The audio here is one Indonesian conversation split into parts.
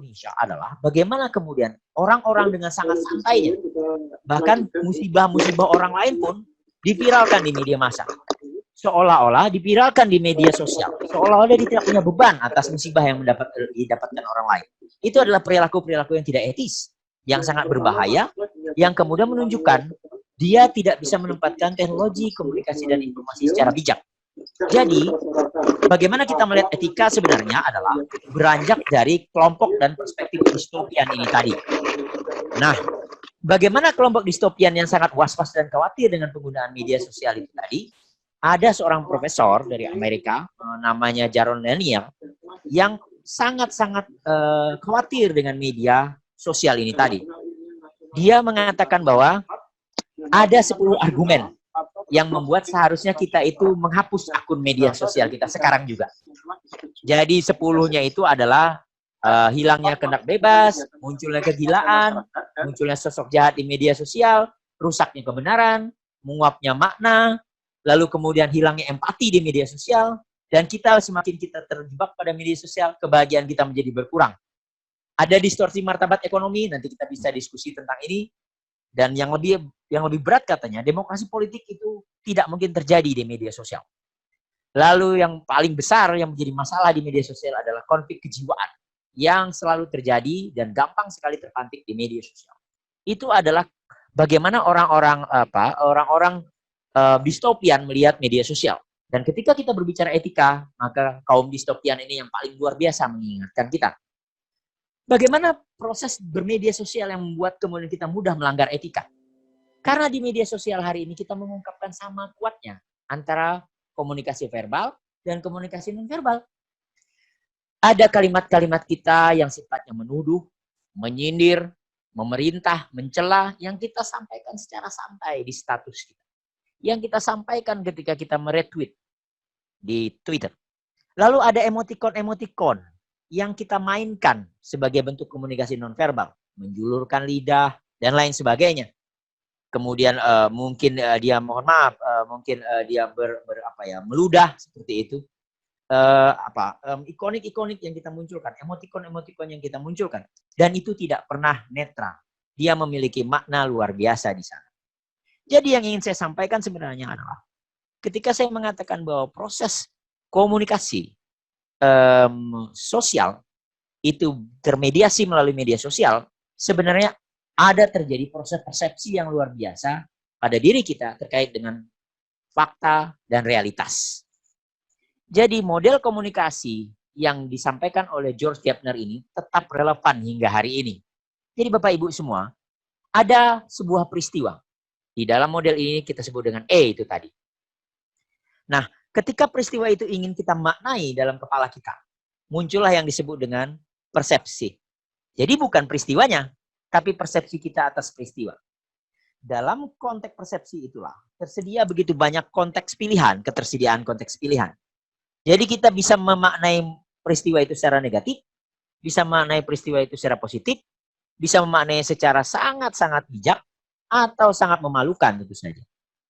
Indonesia adalah bagaimana kemudian orang-orang dengan sangat santainya, bahkan musibah-musibah orang lain pun diviralkan di media massa. Seolah-olah diviralkan di media sosial. Seolah-olah dia tidak punya beban atas musibah yang didapatkan orang lain. Itu adalah perilaku-perilaku yang tidak etis, yang sangat berbahaya, yang kemudian menunjukkan dia tidak bisa menempatkan teknologi, komunikasi, dan informasi secara bijak. Jadi, bagaimana kita melihat etika sebenarnya adalah beranjak dari kelompok dan perspektif distopian ini tadi. Nah, bagaimana kelompok distopian yang sangat was-was dan khawatir dengan penggunaan media sosial itu tadi? Ada seorang profesor dari Amerika, namanya Jaron Lanier, yang sangat-sangat khawatir dengan media sosial ini tadi. Dia mengatakan bahwa ada 10 argumen yang membuat seharusnya kita itu menghapus akun media sosial kita sekarang juga. Jadi 10-nya itu adalah hilangnya kehendak bebas, munculnya kegilaan, munculnya sosok jahat di media sosial, rusaknya kebenaran, menguapnya makna, lalu kemudian hilangnya empati di media sosial, dan semakin kita terjebak pada media sosial, kebahagiaan kita menjadi berkurang. Ada distorsi martabat ekonomi, nanti kita bisa diskusi tentang ini. Dan yang lebih berat katanya, demokrasi politik itu tidak mungkin terjadi di media sosial. Lalu yang paling besar yang menjadi masalah di media sosial adalah konflik kejiwaan yang selalu terjadi dan gampang sekali terpantik di media sosial. Itu adalah bagaimana orang-orang distopian melihat media sosial. Dan ketika kita berbicara etika, maka kaum distopian ini yang paling luar biasa mengingatkan kita. Bagaimana proses bermedia sosial yang membuat kemudian kita mudah melanggar etika? Karena di media sosial hari ini kita mengungkapkan sama kuatnya antara komunikasi verbal dan komunikasi nonverbal. Ada kalimat-kalimat kita yang sifatnya menuduh, menyindir, memerintah, mencela, yang kita sampaikan secara santai di status kita. Yang kita sampaikan ketika kita meretweet di Twitter. Lalu ada emotikon-emotikon yang kita mainkan sebagai bentuk komunikasi nonverbal, menjulurkan lidah dan lain sebagainya. Kemudian mungkin dia dia meludah seperti itu. Ikonik-ikonik yang kita munculkan, emotikon-emotikon yang kita munculkan, dan itu tidak pernah netral. Dia memiliki makna luar biasa di sana. Jadi yang ingin saya sampaikan sebenarnya adalah ketika saya mengatakan bahwa proses komunikasi sosial itu termediasi melalui media sosial, sebenarnya ada terjadi proses persepsi yang luar biasa pada diri kita terkait dengan fakta dan realitas. Jadi model komunikasi yang disampaikan oleh George Gardner ini tetap relevan hingga hari ini. Jadi Bapak Ibu semua, ada sebuah peristiwa. Di dalam model ini kita sebut dengan E itu tadi. Nah, ketika peristiwa itu ingin kita maknai dalam kepala kita, muncullah yang disebut dengan persepsi. Jadi bukan peristiwanya, tapi persepsi kita atas peristiwa. Dalam konteks persepsi itulah, tersedia begitu banyak konteks pilihan, ketersediaan konteks pilihan. Jadi kita bisa memaknai peristiwa itu secara negatif, bisa memaknai peristiwa itu secara positif, bisa memaknai secara sangat-sangat bijak, atau sangat memalukan tentu saja.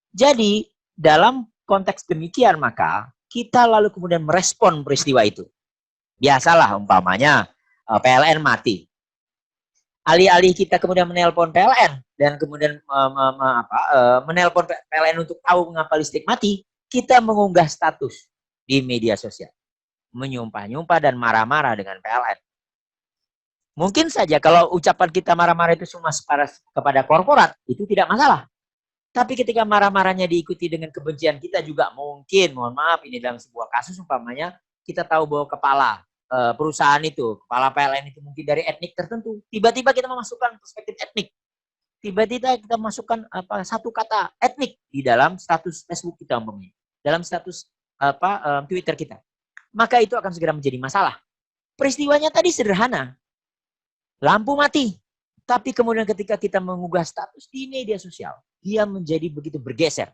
Jadi dalam konteks demikian maka kita lalu kemudian merespon peristiwa itu. Biasalah umpamanya PLN mati. Alih-alih kita kemudian menelpon PLN dan kemudian menelpon PLN untuk tahu mengapa listrik mati, kita mengunggah status di media sosial. Menyumpah-nyumpah dan marah-marah dengan PLN. Mungkin saja kalau ucapan kita marah-marah itu cuma kepada korporat, itu tidak masalah. Tapi ketika marah-marahnya diikuti dengan kebencian kita juga mungkin, mohon maaf ini dalam sebuah kasus umpamanya, kita tahu bahwa kepala perusahaan itu, kepala PLN itu mungkin dari etnik tertentu. Tiba-tiba kita memasukkan perspektif etnik. Tiba-tiba kita masukkan satu kata etnik di dalam status Facebook kita umpamanya. Dalam status Twitter kita. Maka itu akan segera menjadi masalah. Peristiwanya tadi sederhana. Lampu mati. Tapi kemudian ketika kita mengunggah status di media sosial, dia menjadi begitu bergeser.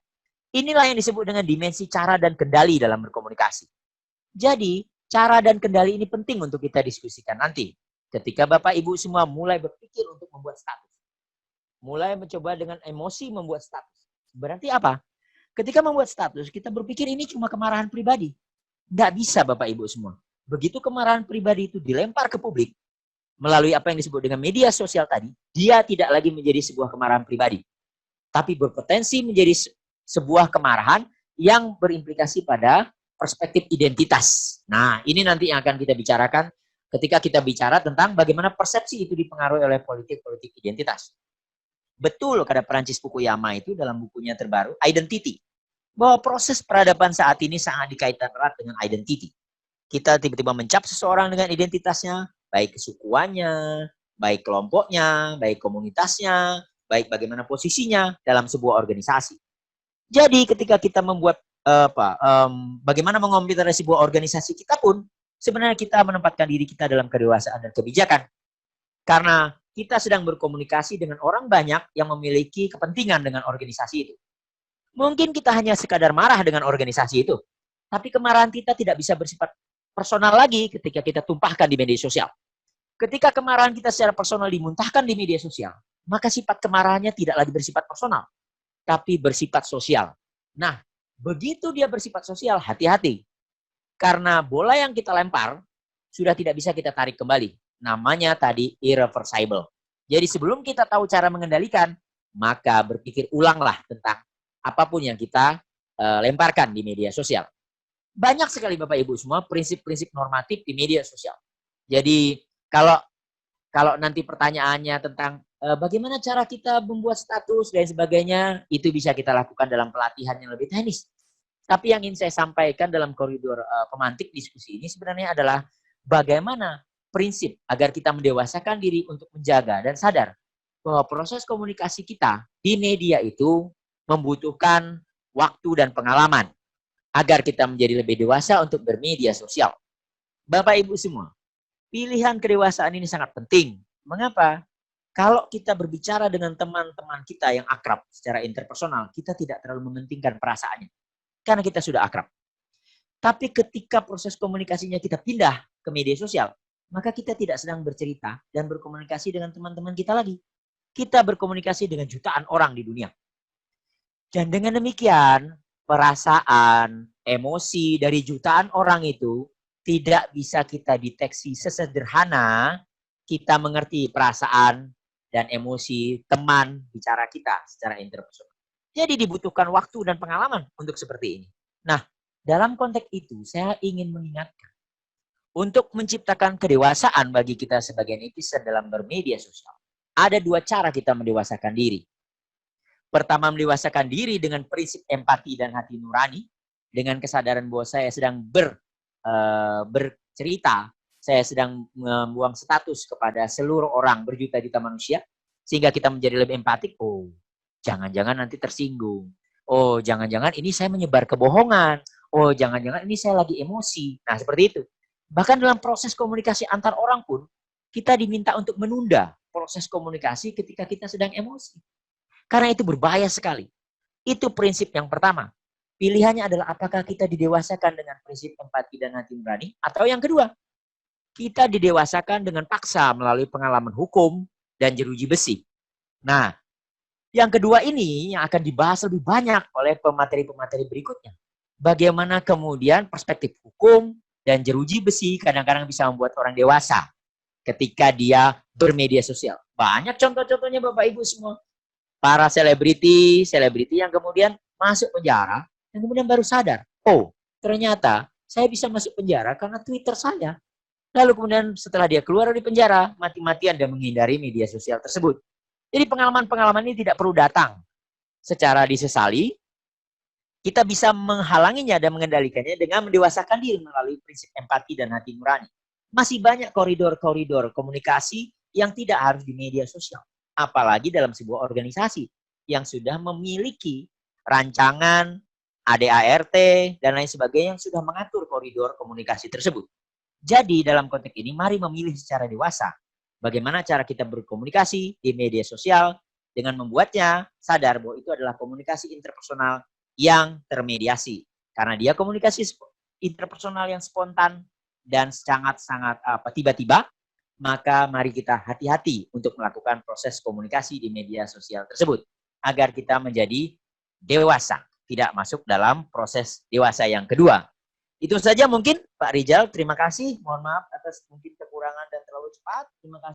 Inilah yang disebut dengan dimensi cara dan kendali dalam berkomunikasi. Jadi, cara dan kendali ini penting untuk kita diskusikan nanti. Ketika Bapak Ibu semua mulai berpikir untuk membuat status. Mulai mencoba dengan emosi membuat status. Berarti apa? Ketika membuat status, kita berpikir ini cuma kemarahan pribadi. Nggak bisa Bapak Ibu semua. Begitu kemarahan pribadi itu dilempar ke publik, melalui apa yang disebut dengan media sosial tadi, dia tidak lagi menjadi sebuah kemarahan pribadi, tapi berpotensi menjadi sebuah kemarahan yang berimplikasi pada perspektif identitas. Nah, ini nanti yang akan kita bicarakan ketika kita bicara tentang bagaimana persepsi itu dipengaruhi oleh politik-politik identitas. Betul kata Francis Fukuyama itu dalam bukunya terbaru, Identity, bahwa proses peradaban saat ini sangat dikaitkan erat dengan identity. Kita tiba-tiba mencap seseorang dengan identitasnya, baik kesukuannya, baik kelompoknya, baik komunitasnya, baik bagaimana posisinya dalam sebuah organisasi. Jadi ketika kita membuat bagaimana mengomentari sebuah organisasi kita pun, sebenarnya kita menempatkan diri kita dalam kedewasaan dan kebijakan. Karena kita sedang berkomunikasi dengan orang banyak yang memiliki kepentingan dengan organisasi itu. Mungkin kita hanya sekadar marah dengan organisasi itu, tapi kemarahan kita tidak bisa bersifat personal lagi ketika kita tumpahkan di media sosial. Ketika kemarahan kita secara personal dimuntahkan di media sosial, maka sifat kemarahannya tidak lagi bersifat personal, tapi bersifat sosial. Nah, begitu dia bersifat sosial, hati-hati. Karena bola yang kita lempar sudah tidak bisa kita tarik kembali. Namanya tadi irreversible. Jadi sebelum kita tahu cara mengendalikan, maka berpikir ulanglah tentang apapun yang kita lemparkan di media sosial. Banyak sekali Bapak Ibu semua prinsip-prinsip normatif di media sosial. Jadi kalau nanti pertanyaannya tentang bagaimana cara kita membuat status dan sebagainya, itu bisa kita lakukan dalam pelatihan yang lebih teknis. Tapi yang ingin saya sampaikan dalam koridor pemantik diskusi ini sebenarnya adalah bagaimana prinsip agar kita mendewasakan diri untuk menjaga dan sadar bahwa proses komunikasi kita di media itu membutuhkan waktu dan pengalaman agar kita menjadi lebih dewasa untuk bermedia sosial. Bapak Ibu semua, pilihan kedewasaan ini sangat penting. Mengapa? Kalau kita berbicara dengan teman-teman kita yang akrab secara interpersonal, kita tidak terlalu mementingkan perasaannya. Karena kita sudah akrab. Tapi ketika proses komunikasinya kita pindah ke media sosial, maka kita tidak sedang bercerita dan berkomunikasi dengan teman-teman kita lagi. Kita berkomunikasi dengan jutaan orang di dunia. Dan dengan demikian, perasaan, emosi dari jutaan orang itu tidak bisa kita deteksi sesederhana kita mengerti perasaan dan emosi teman bicara kita secara interpersonal. Jadi dibutuhkan waktu dan pengalaman untuk seperti ini. Nah, dalam konteks itu saya ingin mengingatkan untuk menciptakan kedewasaan bagi kita sebagai netizen dalam bermedia sosial. Ada dua cara kita mendewasakan diri. Pertama, mendewasakan diri dengan prinsip empati dan hati nurani, dengan kesadaran bahwa saya sedang bercerita, saya sedang membuang status kepada seluruh orang, berjuta-juta manusia, sehingga kita menjadi lebih empatik. Oh, jangan-jangan nanti tersinggung. Oh, jangan-jangan ini saya menyebar kebohongan. Oh, jangan-jangan ini saya lagi emosi. Nah, seperti itu. Bahkan dalam proses komunikasi antar orang pun, kita diminta untuk menunda proses komunikasi ketika kita sedang emosi. Karena itu berbahaya sekali. Itu prinsip yang pertama. Pilihannya adalah apakah kita didewasakan dengan prinsip empati dan hati nurani, atau yang kedua, kita didewasakan dengan paksa melalui pengalaman hukum dan jeruji besi. Nah, yang kedua ini yang akan dibahas lebih banyak oleh pemateri-pemateri berikutnya. Bagaimana kemudian perspektif hukum dan jeruji besi kadang-kadang bisa membuat orang dewasa ketika dia bermedia sosial. Banyak contoh-contohnya Bapak Ibu semua. Para selebriti yang kemudian masuk penjara dan kemudian baru sadar, oh ternyata saya bisa masuk penjara karena Twitter saya. Lalu kemudian setelah dia keluar dari penjara, mati-matian dan menghindari media sosial tersebut. Jadi pengalaman-pengalaman ini tidak perlu datang secara disesali. Kita bisa menghalanginya dan mengendalikannya dengan mendewasakan diri melalui prinsip empati dan hati nurani. Masih banyak koridor-koridor komunikasi yang tidak harus di media sosial. Apalagi dalam sebuah organisasi yang sudah memiliki rancangan ADART dan lain sebagainya yang sudah mengatur koridor komunikasi tersebut. Jadi dalam konteks ini mari memilih secara dewasa bagaimana cara kita berkomunikasi di media sosial dengan membuatnya sadar bahwa itu adalah komunikasi interpersonal yang termediasi. Karena dia komunikasi interpersonal yang spontan dan sangat-sangat tiba-tiba, maka mari kita hati-hati untuk melakukan proses komunikasi di media sosial tersebut agar kita menjadi dewasa, tidak masuk dalam proses dewasa yang kedua. Itu saja mungkin Pak Rizal, terima kasih. Mohon maaf atas mungkin kekurangan dan terlalu cepat. Terima kasih.